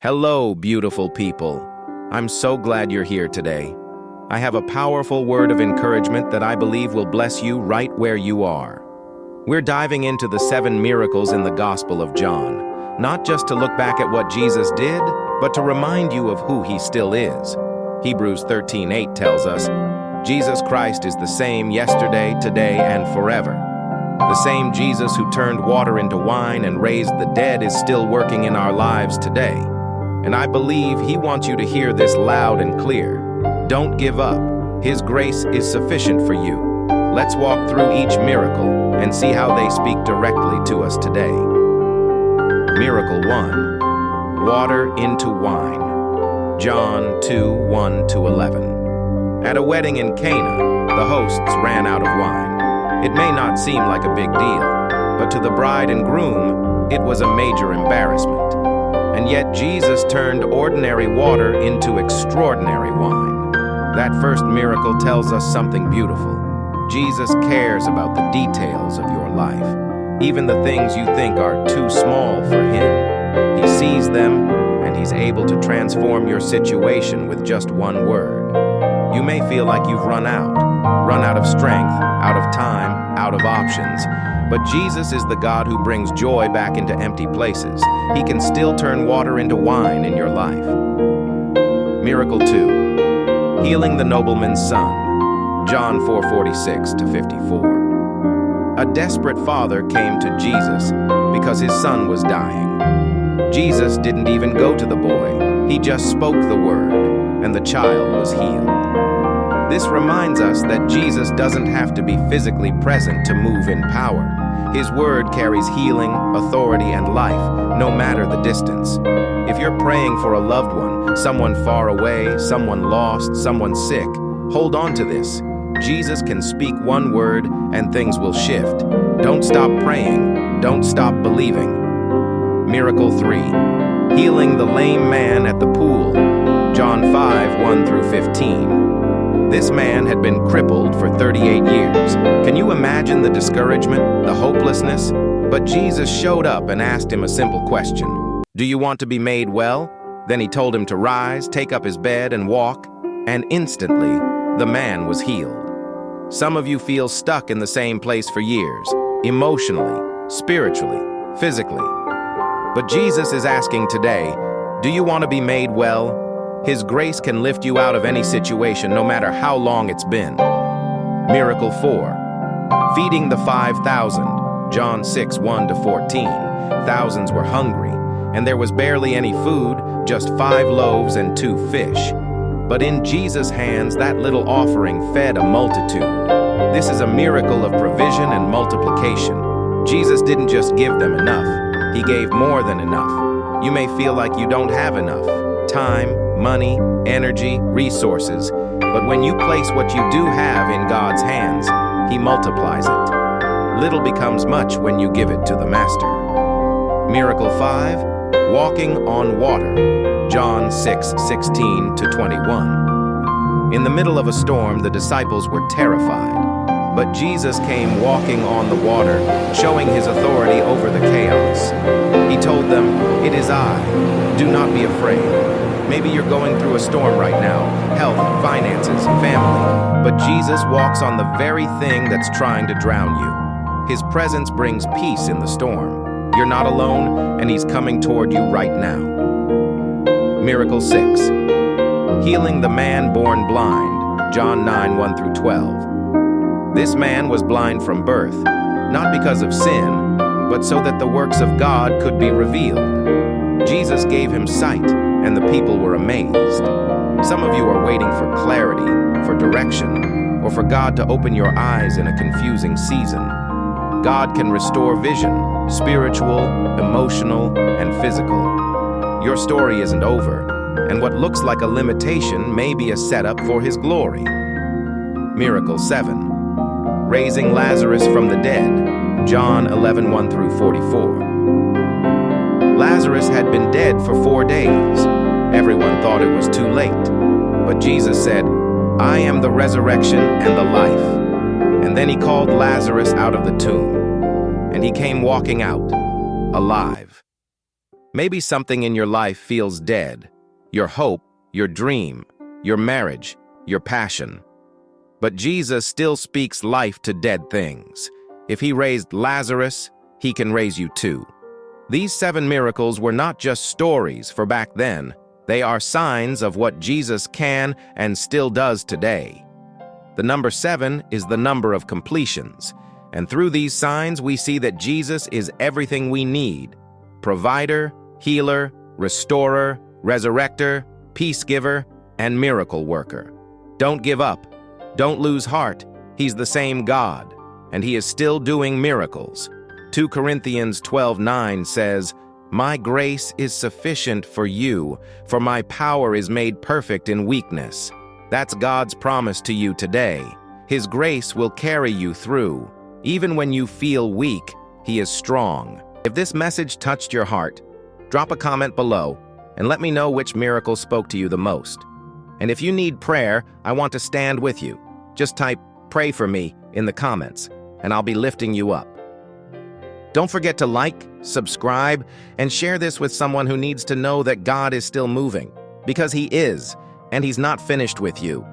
Hello, beautiful people. I'm so glad you're here today. I have a powerful word of encouragement that I believe will bless you right where you are. We're diving into the 7 miracles in the Gospel of John, not just to look back at what Jesus did, but to remind you of who he still is. Hebrews 13:8 tells us, Jesus Christ is the same yesterday, today, and forever. The same Jesus who turned water into wine and raised the dead is still working in our lives today. And I believe he wants you to hear this loud and clear. Don't give up. His grace is sufficient for you. Let's walk through each miracle and see how they speak directly to us today. Miracle 1. Water into wine. John 2:1-11. At a wedding in Cana, the hosts ran out of wine. It may not seem like a big deal, but to the bride and groom, it was a major embarrassment. And yet Jesus turned ordinary water into extraordinary wine. That first miracle tells us something beautiful. Jesus cares about the details of your life, even the things you think are too small for him. He sees them, and he's able to transform your situation with just one word. You may feel like you've run out of strength, out of time, out of options. But Jesus is the God who brings joy back into empty places. He can still turn water into wine in your life. Miracle 2. Healing the nobleman's son. John 4:46-54. A desperate father came to Jesus because his son was dying. Jesus didn't even go to the boy. He just spoke the word, and the child was healed. This reminds us that Jesus doesn't have to be physically present to move in power. His word carries healing, authority, and life, no matter the distance. If you're praying for a loved one, someone far away, someone lost, someone sick, hold on to this. Jesus can speak one word and things will shift. Don't stop praying. Don't stop believing. Miracle 3. Healing the lame man at the pool. John 5:1-15. This man had been crippled for 38 years. Can you imagine the discouragement, the hopelessness? But Jesus showed up and asked him a simple question. Do you want to be made well? Then he told him to rise, take up his bed, and walk. And instantly, the man was healed. Some of you feel stuck in the same place for years, emotionally, spiritually, physically. But Jesus is asking today, do you want to be made well? His grace can lift you out of any situation, no matter how long it's been. Miracle 4. Feeding the 5,000. John 6:1-14. Thousands were hungry, and there was barely any food, just 5 loaves and 2 fish. But in Jesus' hands, that little offering fed a multitude. This is a miracle of provision and multiplication. Jesus didn't just give them enough. He gave more than enough. You may feel like you don't have enough. Time, money, energy, resources. But when you place what you do have in God's hands, he multiplies it. Little becomes much when you give it to the Master. Miracle 5. Walking on water. John 6:16-21. In the middle of a storm, the disciples were terrified. But Jesus came walking on the water, showing his authority over the chaos. He told them, "It is I. Do not be afraid." Maybe you're going through a storm right now, health, finances, family. But Jesus walks on the very thing that's trying to drown you. His presence brings peace in the storm. You're not alone, and he's coming toward you right now. Miracle 6. Healing the man born blind. John 9:1-12. This man was blind from birth, not because of sin, but so that the works of God could be revealed. Jesus gave him sight, and the people were amazed. Some of you are waiting for clarity, for direction, or for God to open your eyes in a confusing season. God can restore vision, spiritual, emotional, and physical. Your story isn't over, and what looks like a limitation may be a setup for his glory. Miracle 7. Raising Lazarus from the dead. John 11:1-44. Lazarus had been dead for 4 days. Everyone thought it was too late. But Jesus said, "I am the resurrection and the life." And then he called Lazarus out of the tomb. And he came walking out, alive. Maybe something in your life feels dead. Your hope, your dream, your marriage, your passion. But Jesus still speaks life to dead things. If he raised Lazarus, he can raise you too. These 7 miracles were not just stories for back then. They are signs of what Jesus can and still does today. The number 7 is the number of completions. And through these signs, we see that Jesus is everything we need: provider, healer, restorer, resurrector, peace giver, and miracle worker. Don't give up. Don't lose heart. He's the same God, and he is still doing miracles. 2 Corinthians 12:9 says, "My grace is sufficient for you, for my power is made perfect in weakness." That's God's promise to you today. His grace will carry you through. Even when you feel weak, he is strong. If this message touched your heart, drop a comment below and let me know which miracle spoke to you the most. And if you need prayer, I want to stand with you. Just type "pray for me" in the comments, and I'll be lifting you up. Don't forget to like, subscribe, and share this with someone who needs to know that God is still moving, because he is, and he's not finished with you.